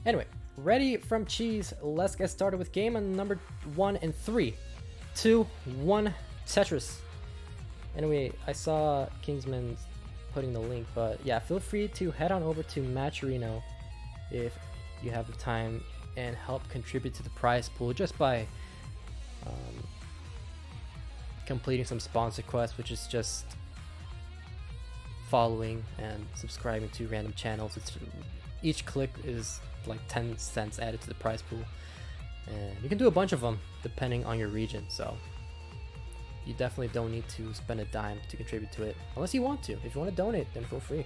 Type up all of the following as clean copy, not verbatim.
Anyway, ready from Cheez. Let's get started with game on number 1 in 3, 2, 1, Tetris. Anyway, I saw Kingsman putting the link, but yeah, feel free to head on over to Matcherino if you have the time and help contribute to the prize pool just by completing some sponsor quests, which is just following and subscribing to random channels. Each click is like 10 cents added to the prize pool, and you can do a bunch of them depending on your region, so you definitely don't need to spend a dime to contribute to it unless you want to. If you want to donate, then feel free.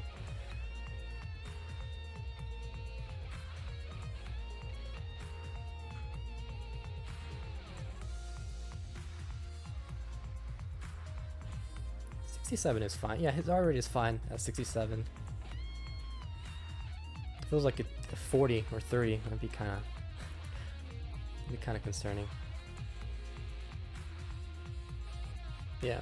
$67 is fine. Yeah, his R rate is fine at 67. Feels like a 40 or 30 would be kind of concerning. Yeah.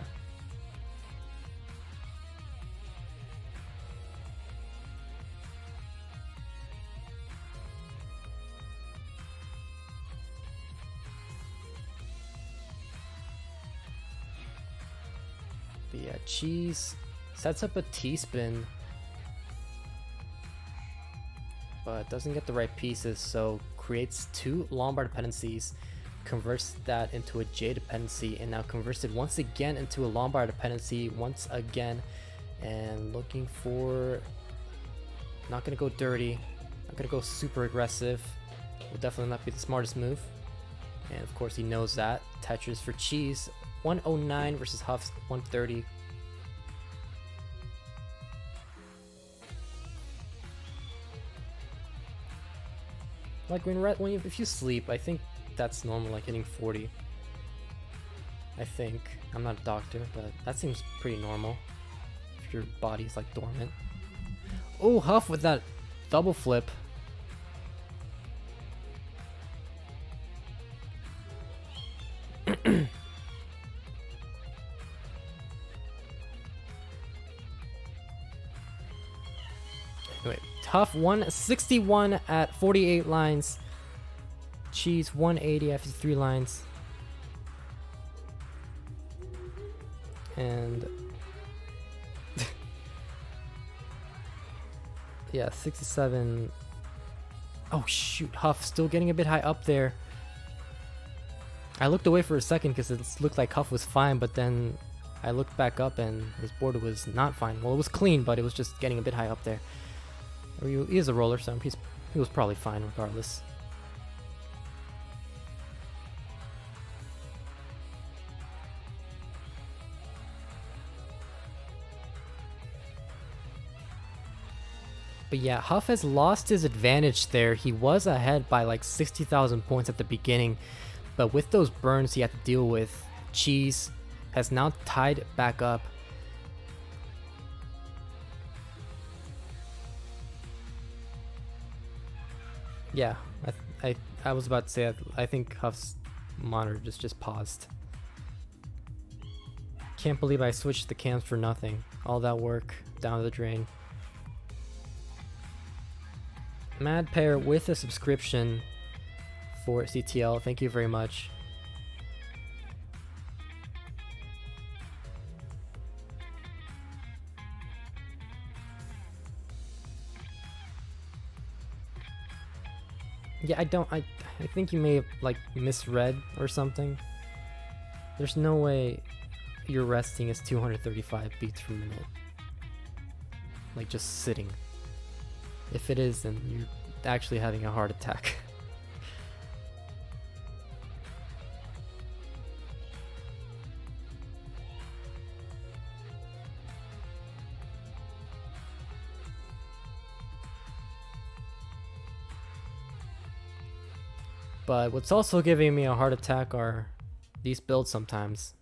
But yeah, Cheez sets up a T-spin, but doesn't get the right pieces, so creates 2 Lombard dependencies, converts that into a J dependency, and now converts it once again into a Lombard dependency once again, and looking for, not gonna go dirty, not gonna go super aggressive, will definitely not be the smartest move, and of course he knows that. Tetris for Cheez, 109 versus Huff's 130. Like if you sleep, I think that's normal, like hitting 40. I think. I'm not a doctor, but that seems pretty normal if your body's like dormant. Oh, Huff with that double flip. Anyway, Huff 161 at 48 lines. Cheez 180 after 3 lines. And yeah, 67. Oh shoot, Huff still getting a bit high up there. I looked away for a second because it looked like Huff was fine, but then I looked back up and his board was not fine. Well, it was clean, but it was just getting a bit high up there. He is a roller, so he was probably fine regardless. But yeah, Huff has lost his advantage there. He was ahead by like 60,000 points at the beginning, but with those burns he had to deal with, Cheez has now tied back up. Yeah, I was about to say, I think Huff's monitor just paused. Can't believe I switched the cams for nothing. All that work down the drain. Mad Pair with a subscription for CTL. Thank you very much. Yeah, I think you may have like misread or something. There's no way your resting is 235 beats per minute. Like just sitting. If it is, then you're actually having a heart attack. But what's also giving me a heart attack are these builds sometimes.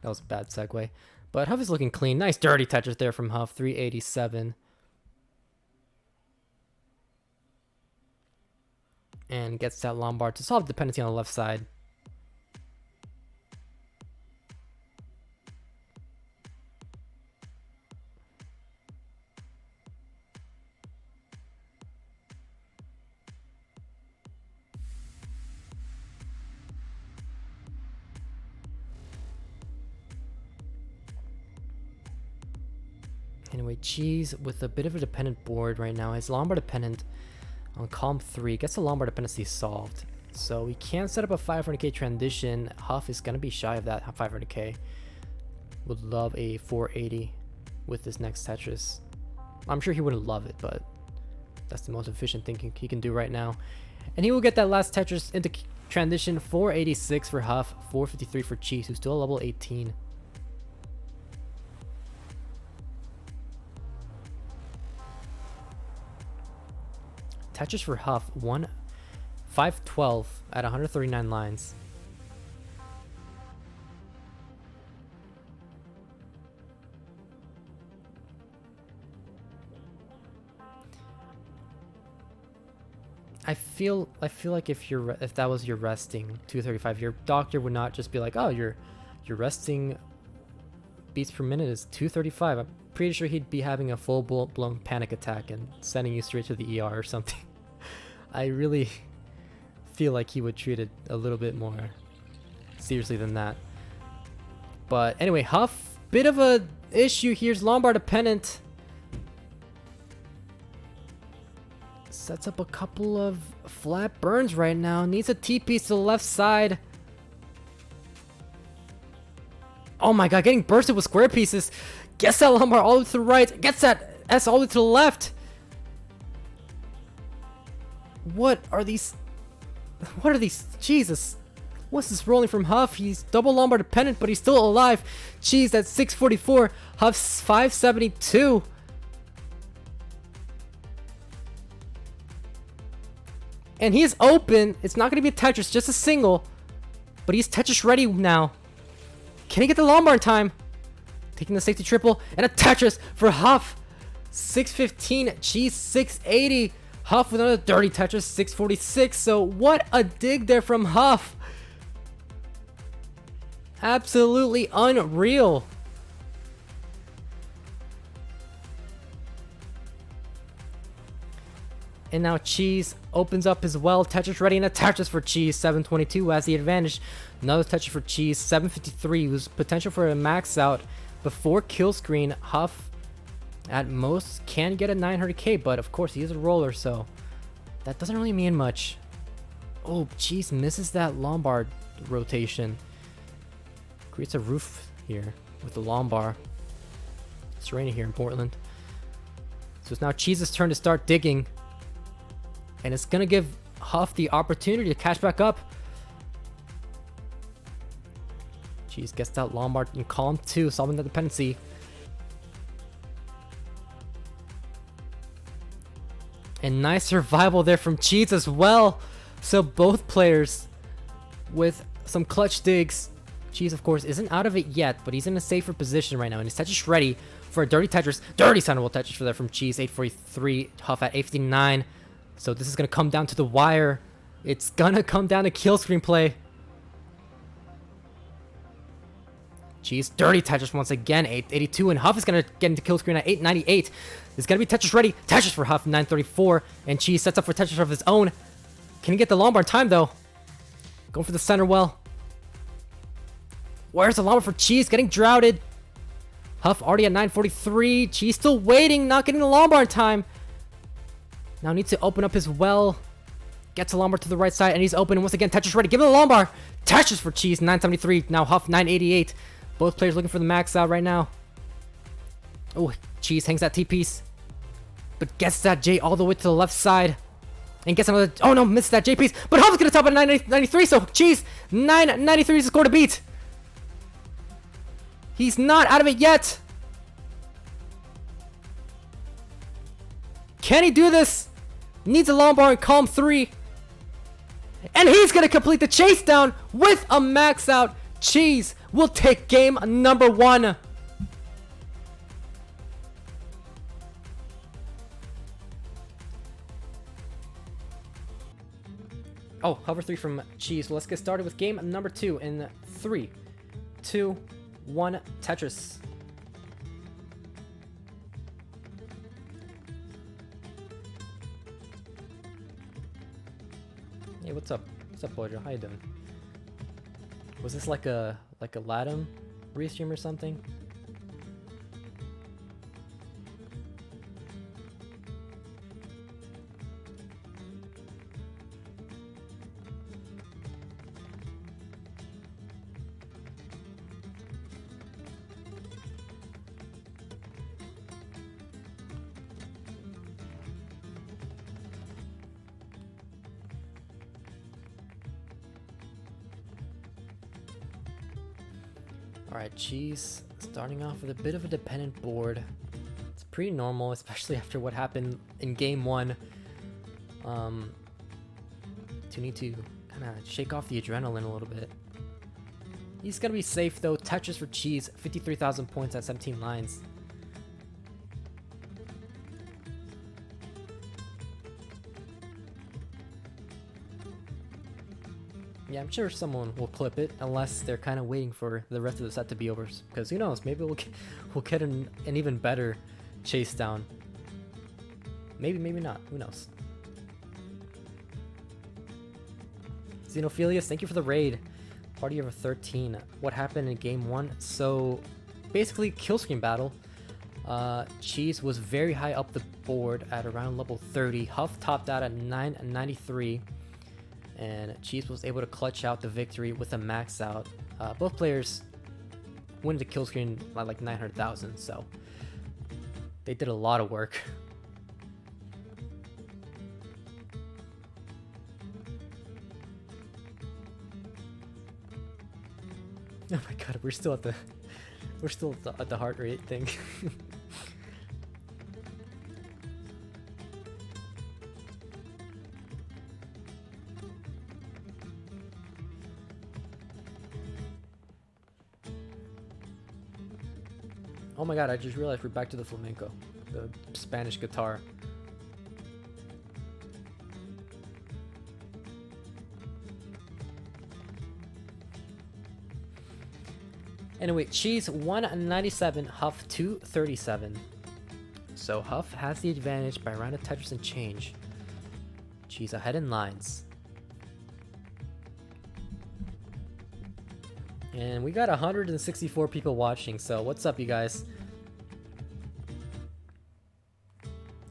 That was a bad segue. But Huff is looking clean. Nice dirty Tetris there from Huff. 387. And gets that Lombard to solve the dependency on the left side. Anyway, Cheez with a bit of a dependent board right now. His Lombard dependent on column 3 gets the Lombard dependency solved. So we can set up a 500k transition. Huff is going to be shy of that 500k. Would love a 480 with this next Tetris. I'm sure he wouldn't love it, but that's the most efficient thing he can do right now. And he will get that last Tetris into transition. 486 for Huff, 453 for Cheez, who's still a level 18. Tetris for Huff, 512 at 139 lines. I feel like if that was your resting 235, your doctor would not just be like, oh, your resting beats per minute is 235. I'm pretty sure he'd be having a full-blown panic attack and sending you straight to the ER or something. I really feel like he would treat it a little bit more seriously than that. But anyway, Huff, bit of a issue. Here's Lombard dependent. Sets up a couple of flat burns right now. Needs a T-piece to the left side. Oh my god, getting bursted with square pieces. Gets that Lombard all the way to the right. Gets that S all the way to the left. What are these? Jesus. What's this rolling from Huff? He's double Lombard dependent, but he's still alive. Cheez at 644. Huff's 572. And he is open. It's not going to be a Tetris, just a single. But he's Tetris ready now. Can he get the Lombard in time? Taking the safety triple. And a Tetris for Huff. 615. Cheez 680. Huff with another dirty Tetris. 646. So what a dig there from Huff. Absolutely unreal. And now Cheez opens up as well. Tetris ready and a Tetris for Cheez. 722 has the advantage. Another Tetris for Cheez. 753 was potential for a max out before kill screen. Huff at most can get a 900k, but of course he is a roller, so that doesn't really mean much. Oh, Cheez misses that Lombard rotation. Creates a roof here with the Lombard. It's raining here in Portland. So it's now Cheez's turn to start digging. And it's going to give Huff the opportunity to catch back up. Cheez gets that Lombard in column 2, solving the dependency. And nice survival there from Cheez as well. So both players with some clutch digs. Cheez, of course, isn't out of it yet, but he's in a safer position right now. And he's Tetris ready for a dirty Tetris. Dirty Soundable Tetris for that from Cheez. 843, Huff at 859. So this is going to come down to the wire. It's going to come down to kill screen play. Cheez, dirty Tetris once again. 882, and Huff is going to get into kill screen at 898. It's going to be Tetris ready. Tetris for Huff, 934. And Cheez sets up for Tetris of his own. Can he get the Lombard time, though? Going for the center well. Where's the Lombard for Cheez? Getting droughted. Huff already at 943. Cheez still waiting, not getting the Lombard time. Now needs to open up his well. Gets a Lombard to the right side, and he's open. And once again, Tetris ready. Give him the Lombard. Tetris for Cheez, 973. Now Huff, 988. Both players looking for the max out right now. Oh, Cheez hangs that T-piece. But gets that J all the way to the left side. And gets another... Oh no, missed that J-piece. But Huff is going to top at 993. So Cheez, 993 is the score to beat. He's not out of it yet. Can he do this? Needs a Lombard in column 3. And he's going to complete the chase down with a max out. Cheez will take game number 1. Oh, hover 3 from Cheez. Let's get started with game number 2 in 3, 2, 1, Tetris. Hey, what's up? What's up, Bojo? How you doing? Was this like a Latin restream or something? Alright, Cheez starting off with a bit of a dependent board. It's pretty normal, especially after what happened in game 1. To need to kind of shake off the adrenaline a little bit. He's gonna be safe though. Tetris for Cheez, 53,000 points at 17 lines. Yeah, I'm sure someone will clip it, unless they're kind of waiting for the rest of the set to be over. Because who knows, maybe we'll get an even better chase down. Maybe, maybe not. Who knows? Xenophilius, thank you for the raid. Party over 13. What happened in game 1? So, basically, kill screen battle. Cheez was very high up the board at around level 30. Huff topped out at 993. And Cheez was able to clutch out the victory with a max out. Both players win the kill screen by like 900,000, so they did a lot of work. Oh my god, we're still at the heart rate thing. Oh my god, I just realized we're back to the flamenco, the Spanish guitar. Anyway, Cheez 197, Huff 237. So Huff has the advantage by a round of Tetris and change. Cheez ahead in lines. And we got 164 people watching, so what's up, you guys?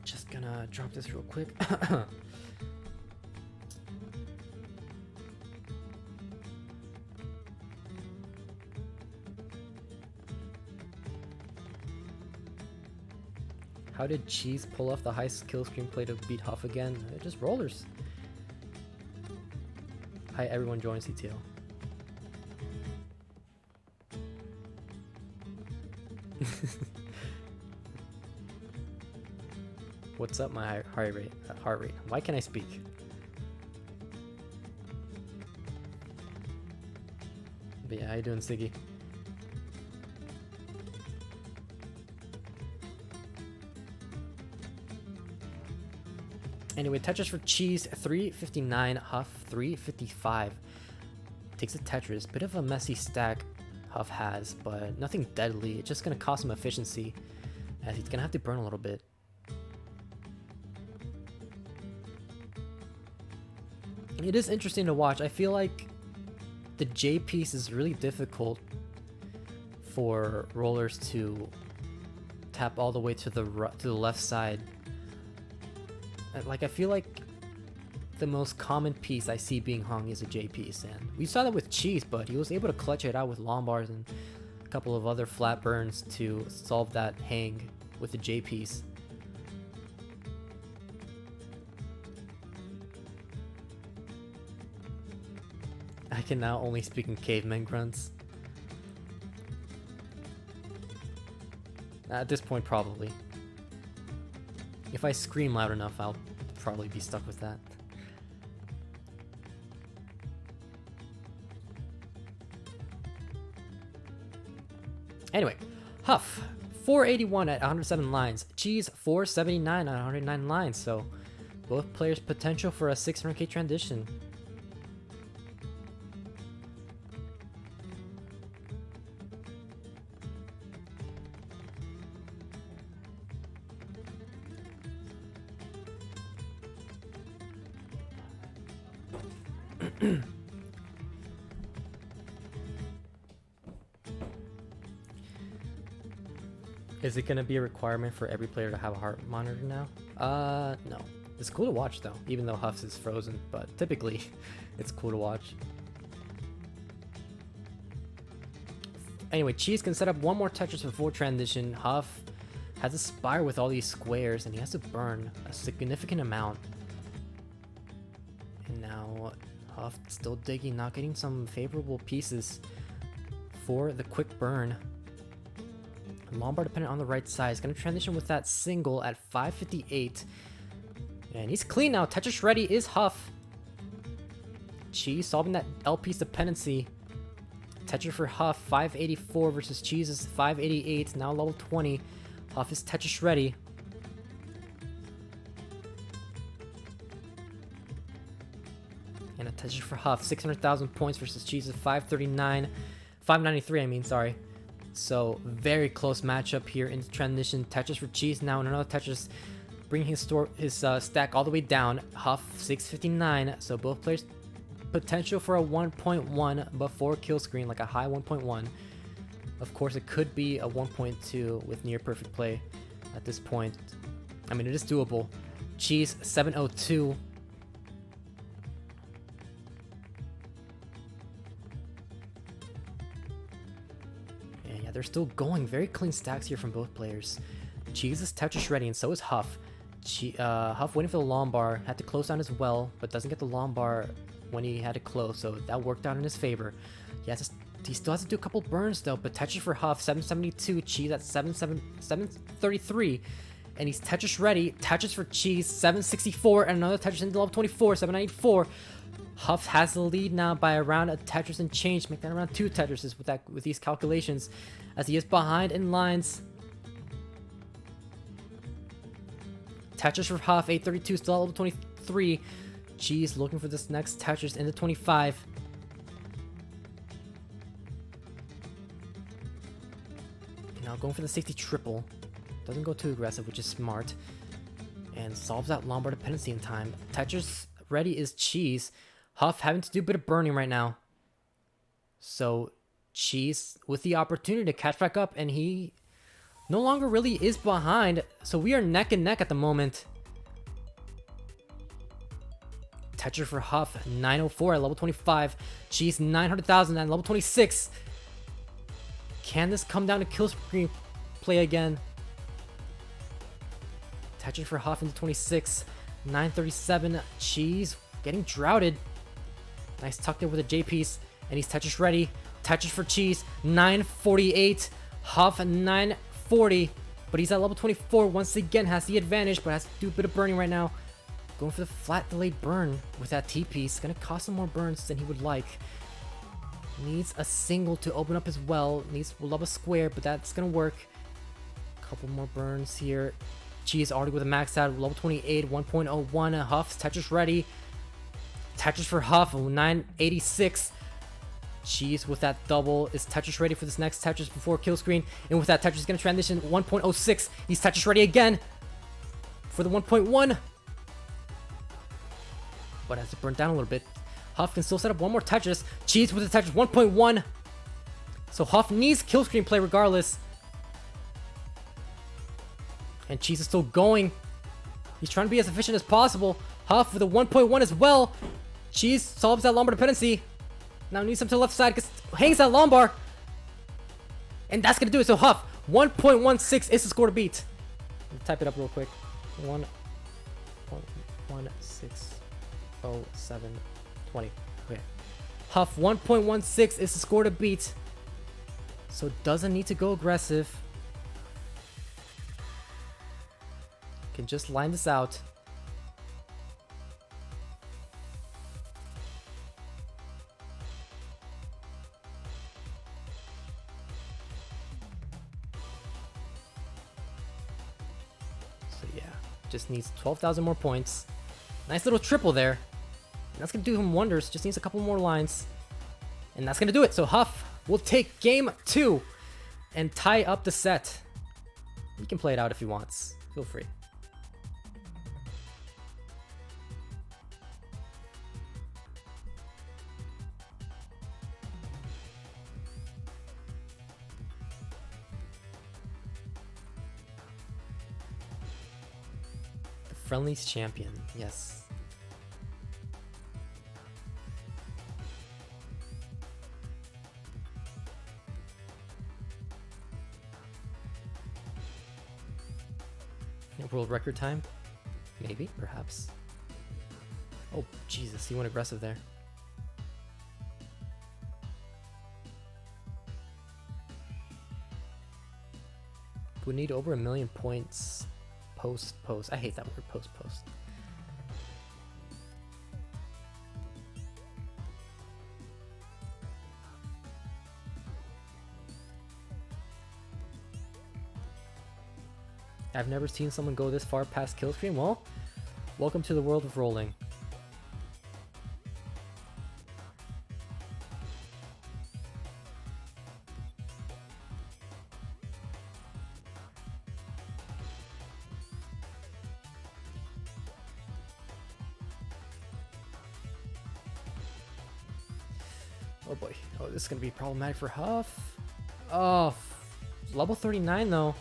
Just gonna drop this real quick. How did Cheez pull off the high skill screenplay to beat Huff again? Just rollers. Hi, everyone join CTL. What's up, my heart rate? Why can't I speak? But yeah, how you doing, Siggy? Anyway, Tetris for Cheez, 359, Huff 355. Takes a Tetris, bit of a messy stack Huff has, but nothing deadly. It's just gonna cost him efficiency, as he's gonna have to burn a little bit. It is interesting to watch. I feel like the J piece is really difficult for rollers to tap all the way to the left side. Like, I feel like the most common piece I see being hung is a J piece, and we saw that with Cheez, but he was able to clutch it out with Lombars and a couple of other flat burns to solve that hang with the J piece. I can now only speak in caveman grunts. At this point, probably. If I scream loud enough, I'll probably be stuck with that. Anyway, Huff, 481 at 107 lines. Cheez, 479 at 109 lines. So, both players' potential for a 600k transition. Is it gonna be a requirement for every player to have a heart monitor now? No. It's cool to watch though, even though Huff's is frozen, but typically it's cool to watch. Anyway, Cheez can set up one more Tetris before transition. Huff has a spire with all these squares and he has to burn a significant amount. And now Huff still digging, not getting some favorable pieces for the quick burn. Lombard dependent on the right side. He's going to transition with that single at 558. And he's clean now. Tetris ready is Huff. Cheez solving that L piece dependency. Tetris for Huff, 584 versus Cheez is 588. Now level 20. Huff is Tetris ready. And a Tetris for Huff, 600,000 points versus Cheez is 539. 593, I mean, sorry. So, very close matchup here in transition. Tetris for Cheez now, and another Tetris bringing his stack all the way down. Huff, 659. So, both players potential for a 1.1 before kill screen, like a high 1.1. Of course, it could be a 1.2 with near perfect play at this point. I mean, it is doable. Cheez, 702. And yeah, they're still going. Very clean stacks here from both players. Cheez is Tetris ready, and so is Huff. Huff waiting for the Lombard, had to close down as well, but doesn't get the Lombard when he had to close, so that worked out in his favor. He still has to do a couple burns though, but Tetris for Huff, 772, Cheez at 733, and he's Tetris ready. Tetris for Cheez, 764, and another Tetris into level 24, 794. Huff has the lead now by around a Tetris and change, make that around 2 Tetrises with these calculations, as he is behind in lines. Tetris for Huff, 832, still at level 23. Cheez looking for this next Tetris into 25. Now going for the safety triple. Doesn't go too aggressive, which is smart. And solves that Lombard dependency in time. Tetris ready is Cheez. Huff having to do a bit of burning right now. So Cheez with the opportunity to catch back up, and he no longer really is behind. So we are neck and neck at the moment. Tetris for Huff, 904 at level 25. Cheez, 900,000 at level 26. Can this come down to kill screen play again? Tetris for Huff into 26. 937. Cheez getting droughted. Nice tuck there with a J piece. And he's Tetris ready. Tetris for Cheez, 948. Huff, 940. But he's at level 24. Once again, has the advantage, but has to do a bit of burning right now. Going for the flat delayed burn with that T-piece. Gonna cost him more burns than he would like. Needs a single to open up as well. Will love a square, but that's gonna work. Couple more burns here. Cheez already with a max out. Level 28, 1.01. Huff's Tetris ready. Tetris for Huff, 986. Cheez with that double is Tetris ready for this next Tetris before kill screen. And with that Tetris, gonna transition 1.06. He's Tetris ready again for the 1.1. But has to burn down a little bit. Huff can still set up one more Tetris. Cheez with the Tetris 1.1. So Huff needs kill screen play regardless. And Cheez is still going. He's trying to be as efficient as possible. Huff with a 1.1 as well. Cheez solves that Lombard dependency. Now needs him to the left side because hangs that Lombard. And that's going to do it. So Huff, 1.16 is the score to beat. Let me type it up real quick. 1.160720. Okay. Huff, 1.16 is the score to beat. So doesn't need to go aggressive. Can just line this out. So yeah, just needs 12,000 more points. Nice little triple there. And that's going to do him wonders. Just needs a couple more lines. And that's going to do it. So Huff will take game 2 and tie up the set. He can play it out if he wants. Feel free. The Friendlies champion. Yes. World record time? Maybe, perhaps. Oh, Jesus, he went aggressive there. We need over 1 million points post. I hate that word, post. I've never seen someone go this far past kill stream. Well, welcome to the world of rolling. Oh boy. Oh, this is going to be problematic for Huff. Oh, level 39 though.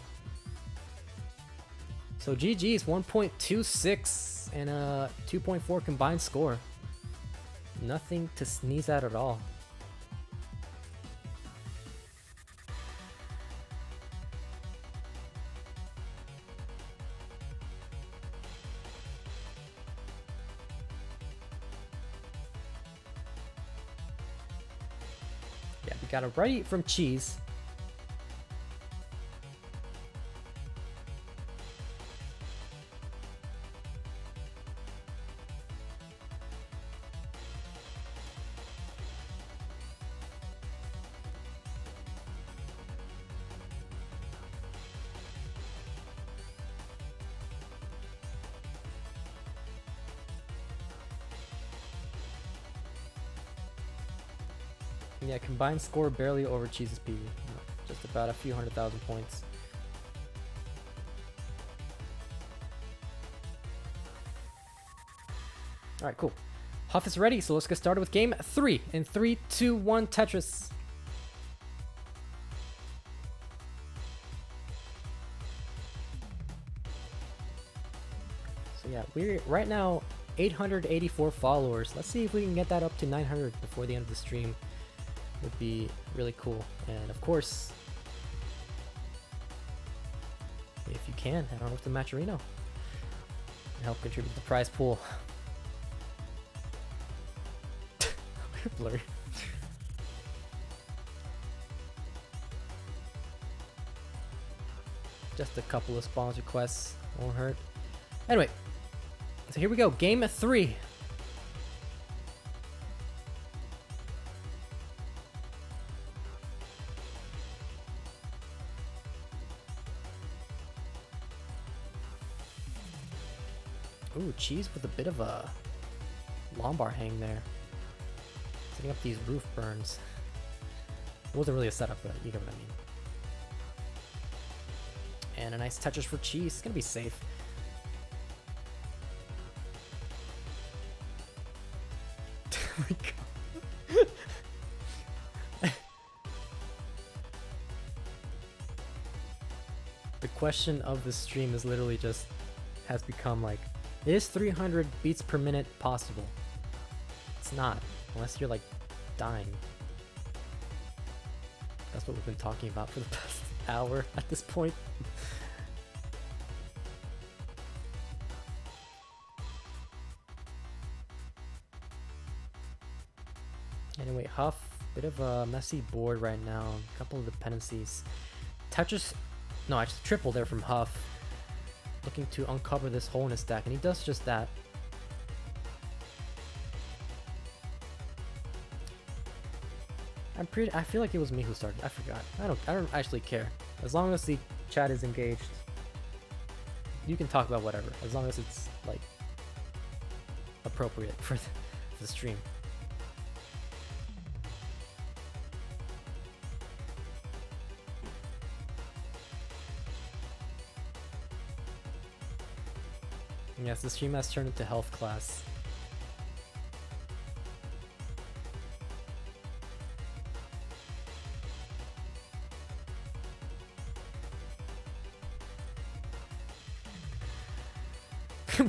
So GG's 1.26 and a 2.4 combined score. Nothing to sneeze at all. Yeah, we got it right from Cheez. Yeah, combined score barely over Cheez's PB. Just about a few 100,000 points. Alright, cool. Huff is ready, so let's get started with game 3. In 3, 2, 1, Tetris. So yeah, we're right now 884 followers. Let's see if we can get that up to 900 before the end of the stream. Would be really cool. And of course, if you can, head on over to Matcherino and help contribute to the prize pool. Blurry. Just a couple of sponsor requests, won't hurt. Anyway, so here we go, game 3. Ooh, Cheez with a bit of a Lombard hang there. Setting up these roof burns. It wasn't really a setup, but you get what I mean. And a nice Tetris for Cheez. It's gonna be safe. Oh my god. The question of the stream is literally just has become like, is 300 beats per minute possible? It's not, unless you're like dying. That's what we've been talking about for the past hour at this point. Anyway, Huff, bit of a messy board right now. A couple of dependencies. Tetris, no, actually triple there from Huff. Looking to uncover this hole in his stack, and he does just that. I feel like it was me who started. I forgot. I don't actually care. As long as the chat is engaged, you can talk about whatever. As long as it's like appropriate for the stream. Yes, the stream has turned into health class.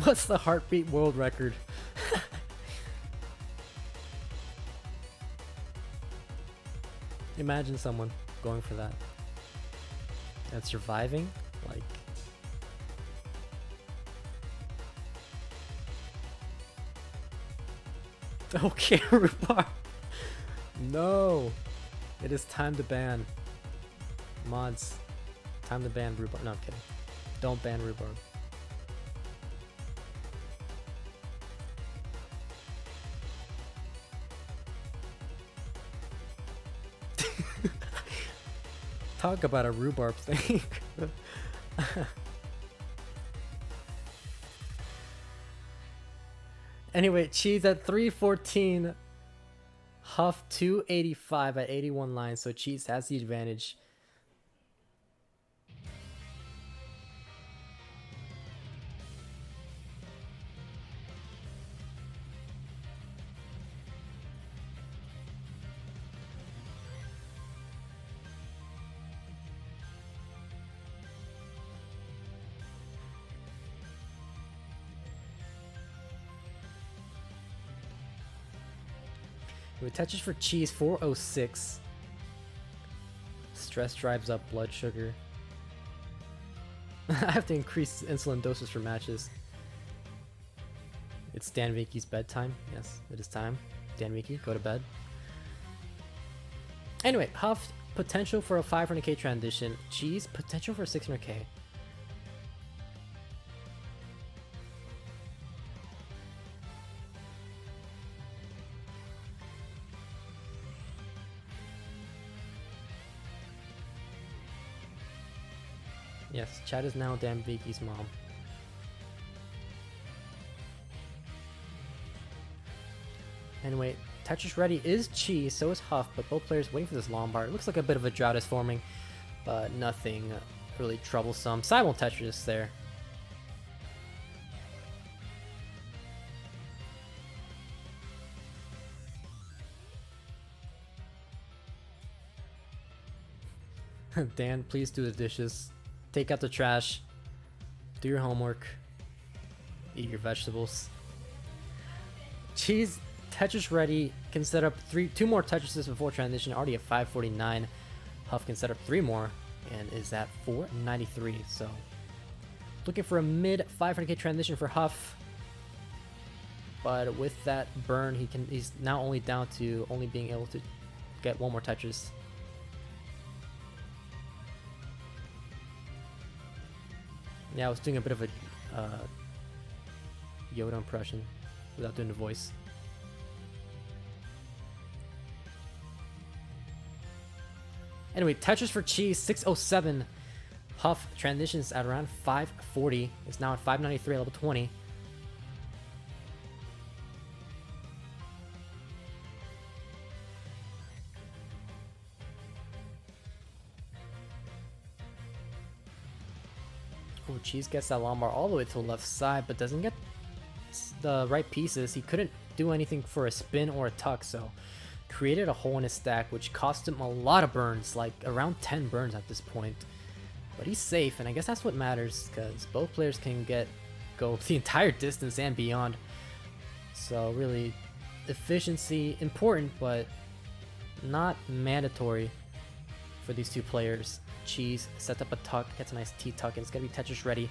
What's the heartbeat world record? Imagine someone going for that and surviving, like. Okay, Rhubarb. No, it is time to ban mods. Time to ban rhubarb. No, I'm kidding. Don't ban rhubarb. Talk about a rhubarb thing. Anyway, Cheez at 314. Huff 285 at 81 lines, so Cheez has the advantage. With Tetris for Cheez, 406. Stress drives up blood sugar. I have to increase insulin doses for matches. It's Dan Viki's bedtime. Yes, it is time. Dan Viki, go to bed. Anyway, Huff, potential for a 500k transition. Cheez, potential for 600k. Yes, Chad is now Dan Viki's mom. Anyway, Tetris ready is Cheez, so is Huff, but both players waiting for this Lombard. It looks like a bit of a drought is forming, but nothing really troublesome. Simul Tetris there. Dan, please do the dishes. Take out the trash. Do your homework. Eat your vegetables. Cheez, Tetris ready. Can set up two more Tetrises before transition. Already at 549. Huff can set up 3 more and is at 493. So looking for a mid 500k transition for Huff. But with that burn, he's now only down to only being able to get 1 more Tetris. Yeah, I was doing a bit of a Yoda impression without doing the voice. Anyway, Tetris for Cheez, 607. Huff transitions at around 540. It's now at 593 at level 20. Oh, Cheez gets that Lombard all the way to the left side, but doesn't get the right pieces. He couldn't do anything for a spin or a tuck, so created a hole in his stack, which cost him a lot of burns, like around 10 burns at this point. But he's safe, and I guess that's what matters, because both players can go the entire distance and beyond. So really, efficiency important, but not mandatory for these two players. Cheez sets up a tuck, gets a nice T-tuck, and it's going to be Tetris ready.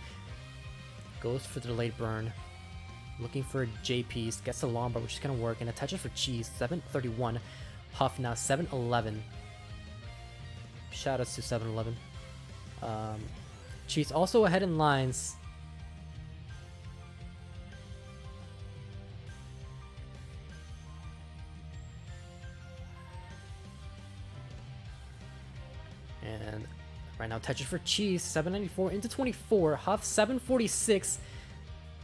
Goes for the delayed burn. Looking for a J piece, gets the Lombard, which is going to work, and a Tetris for Cheez, 731. Huff now 711. Shoutouts to 711. Cheez also ahead in lines. And right now, Tetris for Cheez, 794 into 24. Huff 746.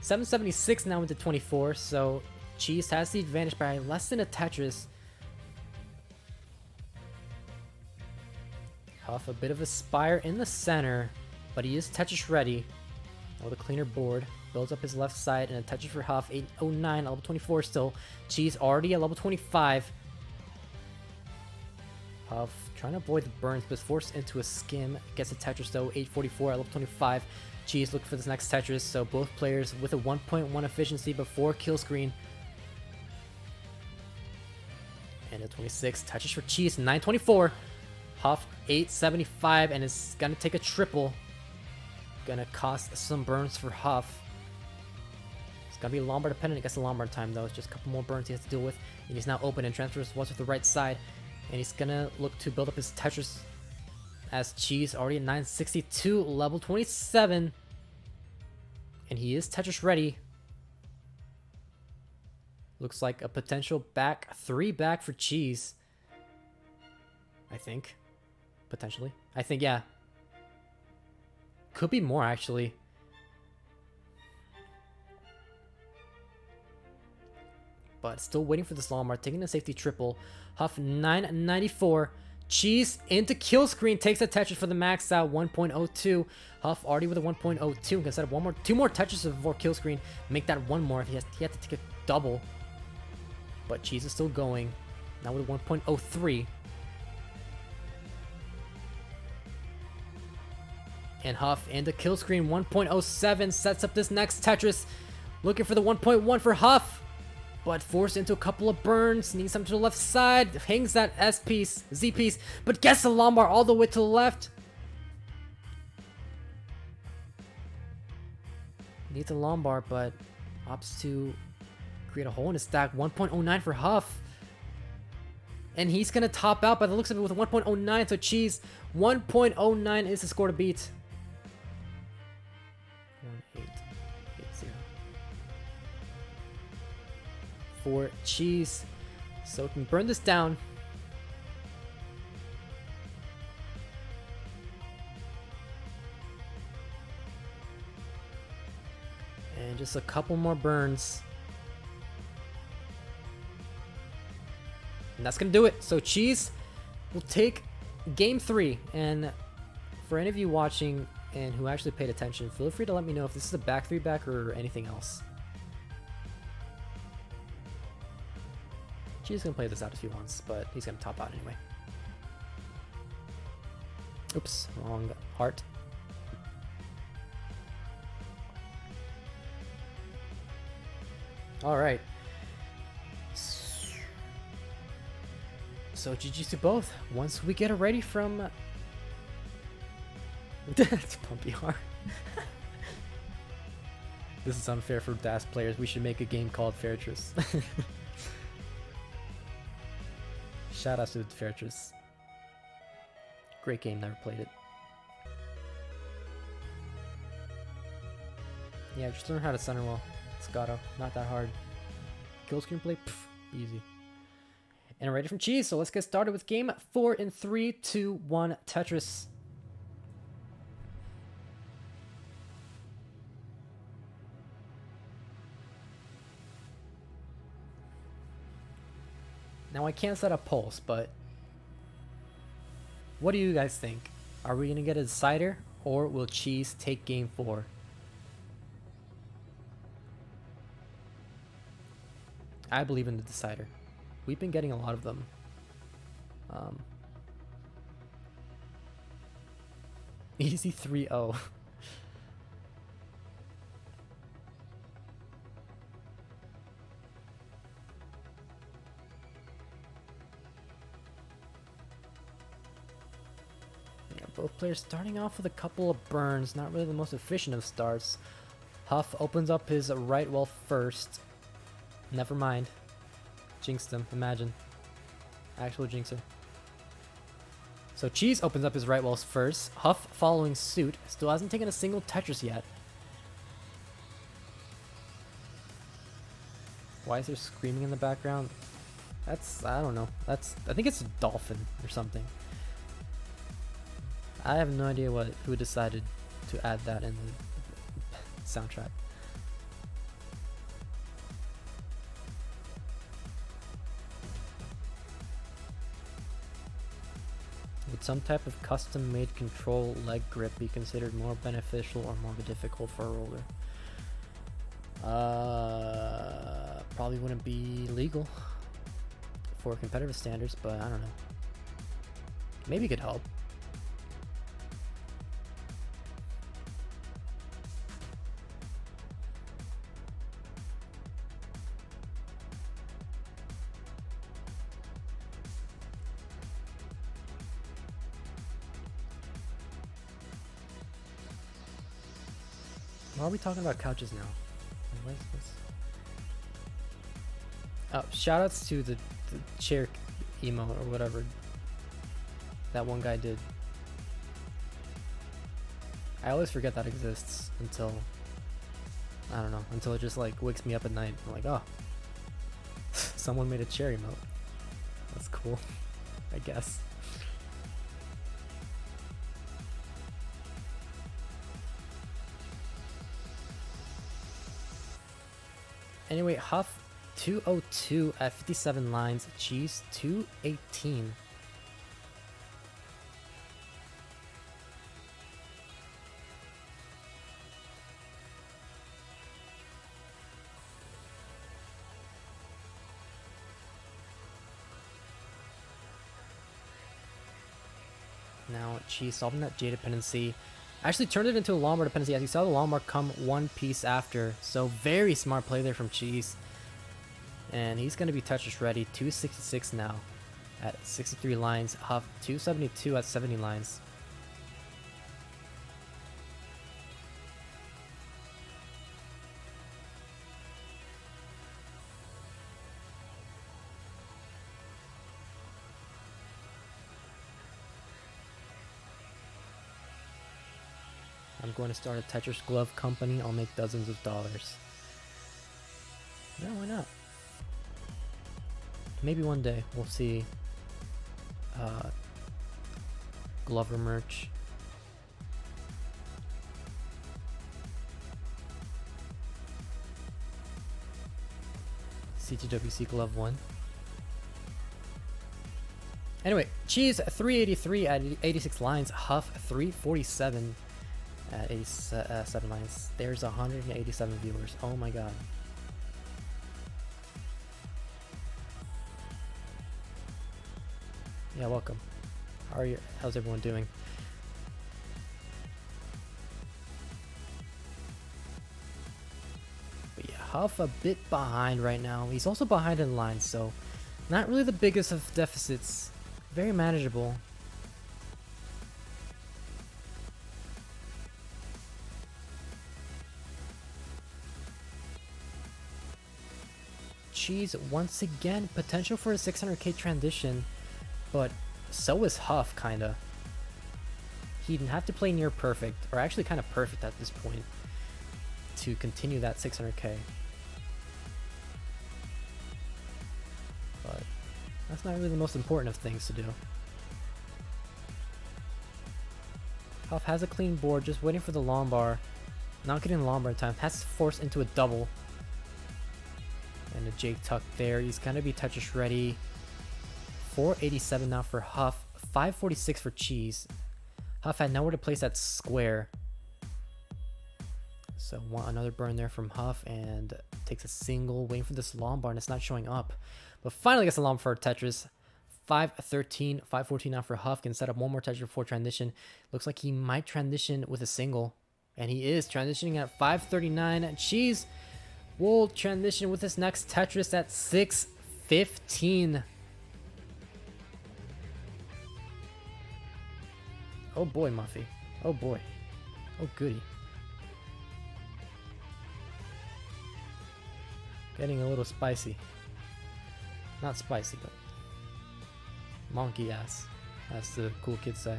776 now into 24, so Cheez has the advantage by less than a Tetris. Huff a bit of a spire in the center, but he is Tetris ready. With a cleaner board, builds up his left side, and a Tetris for Huff, 809, level 24 still. Cheez already at level 25. Huff trying to avoid the burns, but is forced into a skim. Gets a Tetris though, 844 at level 25. Cheez looking for this next Tetris, so both players with a 1.1 efficiency before kill screen. And a 26, Tetris for Cheez, 924. Huff, 875, and it's gonna take a triple. Gonna cost some burns for Huff. It's gonna be Lombard dependent. I guess the Lombard time though. It's just a couple more burns he has to deal with. And he's now open and transfers once with the right side. And he's gonna look to build up his Tetris as Cheez already at 962, level 27. And he is Tetris ready. Looks like a potential back 3 back for Cheez. I think. Potentially. I think, yeah. Could be more, actually. But still waiting for this Lombard. Taking the safety triple. Huff 994. Cheez into kill screen. Takes a Tetris for the max out. 1.02. Huff already with a 1.02. Can set up 2 more Tetris before kill screen. Make that 1 more if he had to take a double. But Cheez is still going. Now with a 1.03. And Huff into kill screen. 1.07 sets up this next Tetris. Looking for the 1.1 for Huff. But forced into a couple of burns. Needs something to the left side. Hangs that S piece, Z piece. But gets the Lombard all the way to the left. Needs a Lombard, but opts to create a hole in his stack. 1.09 for Huff. And he's going to top out by the looks of it with a 1.09. So Cheez, 1.09 is the score to beat. 1880 for Cheez. So we can burn this down. And just a couple more burns. And that's going to do it. So Cheez will take game 3. And for any of you watching and who actually paid attention, feel free to let me know if this is a back 3 back or anything else. Cheez is going to play this out if he wants, but he's going to top out anyway. Oops, wrong heart. Alright. So GG's to both. Once we get it ready from... It's Pumpy Heart. This is unfair for DAS players. We should make a game called Tetris. Shout out to Tetris. Great game, never played it. Yeah, just learn how to center well. Scotto, not that hard. Kill screen play, pff, easy. And ready from Cheez, so let's get started with game 4 in 3, 2, 1, Tetris. Now I can't set up polls, but what do you guys think? Are we gonna get a decider, or will Cheez take game 4? I believe in the decider. We've been getting a lot of them. Easy 3-0. Yeah, both players starting off with a couple of burns. Not really the most efficient of starts. Huff opens up his right wall first. Never mind. Jinxed him, imagine. Actual jinxer. So Cheez opens up his right walls first. Huff following suit. Still hasn't taken a single Tetris yet. Why is there screaming in the background? That's, I don't know. I think it's a dolphin or something. I have no idea who decided to add that in the soundtrack. Would some type of custom-made control leg grip be considered more beneficial or more difficult for a roller? Probably wouldn't be legal for competitive standards, but I don't know. Maybe it could help. Why are we talking about couches now? What is this? Oh, shoutouts to the chair emote or whatever that one guy did. I always forget that exists until, I don't know, until it just like wakes me up at night. I'm like, oh, someone made a cherry emote. That's cool, I guess. Anyway, Huff 202 at 57 lines, Cheez 218. Now Cheez solving that J dependency. Actually turned it into a Lombard dependency as you saw the Lombard come one piece after. So very smart play there from Cheez. And he's going to be Tetris ready. 266 now at 63 lines. Huff 272 at 70 lines. I'm going to start a Tetris glove company. I'll make dozens of dollars. No, why not? Maybe one day we'll see Glover merch. CTWC glove 1. Anyway, Cheez 383 at 86 lines. Huff 347 at 87 lines. There's 187 viewers. Oh my god. Yeah, welcome. How's everyone doing? But yeah, Huff a bit behind right now. He's also behind in lines, so not really the biggest of deficits. Very manageable. Cheez once again, potential for a 600k transition, but so is Huff, kinda. He'd have to play near perfect, or actually kind of perfect at this point, to continue that 600k. But that's not really the most important of things to do. Huff has a clean board, just waiting for the Lombard. Not getting the Lombard in time, has to force into a double. And a Jake tuck there. He's gonna be Tetris ready. 487 now for Huff. 546 for Cheez. Huff had nowhere to place that square. So want another burn there from Huff and takes a single, waiting for this Lombard, and it's not showing up. But finally gets a Lombard for Tetris. 513, 514 now for Huff. Can set up one more Tetris before transition. Looks like he might transition with a single. And he is transitioning at 539. Cheez will transition with his next Tetris at 615. Oh boy, Muffy. Oh boy. Oh goody. Getting a little spicy. Not spicy, but monkey ass, as the cool kids say.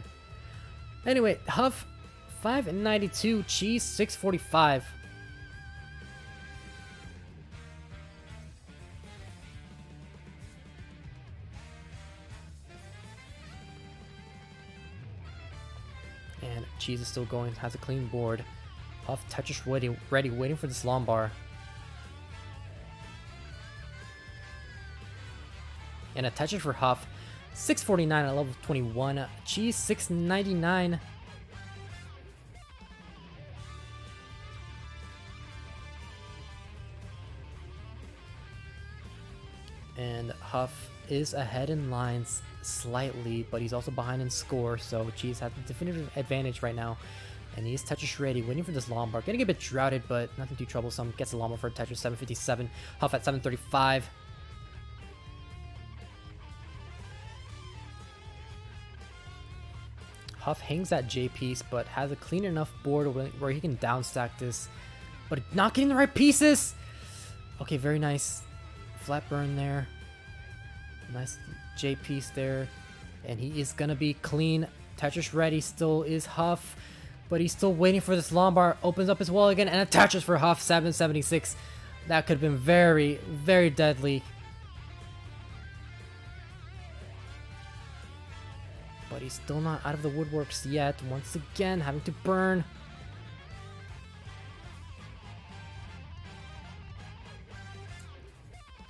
Anyway, Huff 592, Cheez 645. And Cheez is still going, has a clean board. Huff Tetris ready, waiting for this Lombard. And a Tetris for Huff. 649 at level 21. Cheez 699. And Huff is ahead in lines slightly, but he's also behind in score, so Cheez has the definitive advantage right now. And he's Tetris ready, waiting for this Lombard. Getting a bit droughted, but nothing too troublesome. Gets a Lombard for a Tetris, 757. Huff at 735. Huff hangs that J piece, but has a clean enough board where he can downstack this, but not getting the right pieces. Okay, very nice flat burn there. Nice J piece there, and he is gonna be clean. Tetris ready still is Huff. But he's still waiting for this long bar. Opens up his wall again and attaches for Huff. 776. That could have been very, very deadly. But he's still not out of the woodworks yet. Once again, having to burn.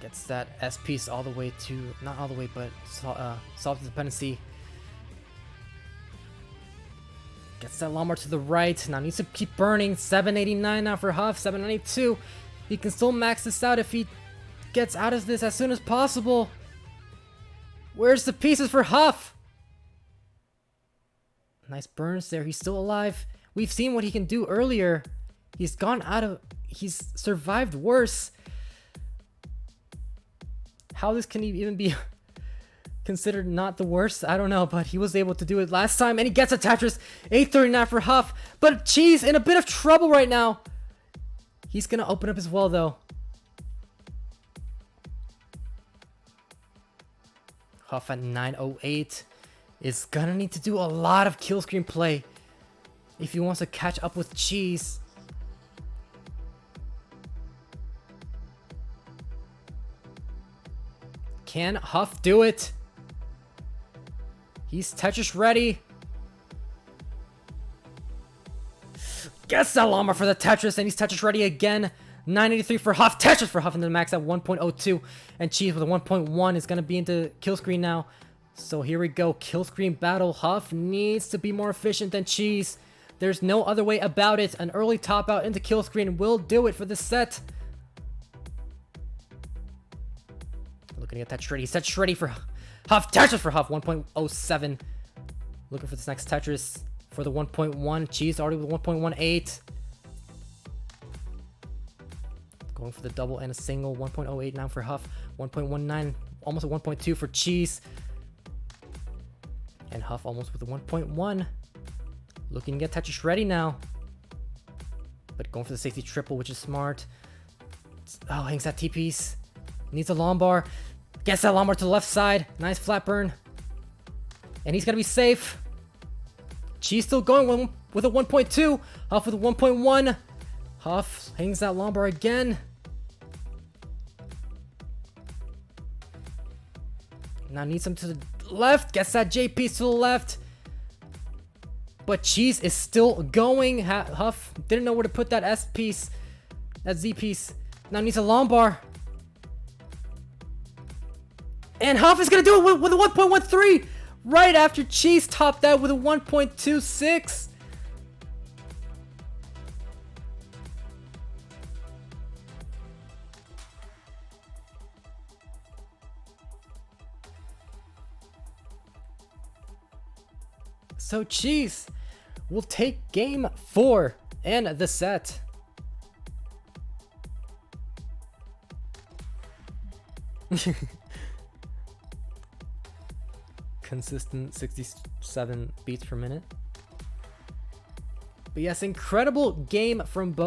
Gets that S piece all the way to, not all the way, but solves the dependency. Gets that long bar to the right. Now needs to keep burning. 789 now for Huff. 792. He can still max this out if he gets out of this as soon as possible. Where's the pieces for Huff? Nice burns there. He's still alive. We've seen what he can do earlier. He's survived worse. How this can even be considered not the worst, I don't know, but he was able to do it last time, and he gets a Tetris. 839 for Huff, but Cheez in a bit of trouble right now. He's gonna open up as well, though. Huff at 908 is gonna need to do a lot of kill screen play if he wants to catch up with Cheez. Can Huff do it? He's Tetris ready. Gets that llama for the Tetris, and he's Tetris ready again. 983 for Huff. Tetris for Huff into the max at 1.02. And Cheez with a 1.1 is going to be into kill screen now. So here we go. Kill screen battle. Huff needs to be more efficient than Cheez. There's no other way about it. An early top out into kill screen will do it for this set. Looking to get Tetris ready. He's Tetris ready for Huff. Tetris for Huff. 1.07. Looking for this next Tetris for the 1.1. Cheez already with 1.18. Going for the double and a single. 1.08 now for Huff. 1.19. Almost a 1.2 for Cheez. And Huff almost with a 1.1. Looking to get Tetris ready now. But going for the safety triple, which is smart. Oh, hangs that T-piece. Needs a long bar. Gets that long bar to the left side. Nice flat burn. And he's going to be safe. Cheez still going with a 1.2. Huff with a 1.1. Huff hangs that long bar again. Now needs him to the left. Gets that J piece to the left. But Cheez is still going. Huff didn't know where to put that S piece. That Z piece. Now needs a long bar. And Huff is going to do it with a 1.13. Right after Cheez topped that with a 1.26. So Cheez will take game 4 and the set. Consistent 67 beats per minute. But yes, incredible game from both.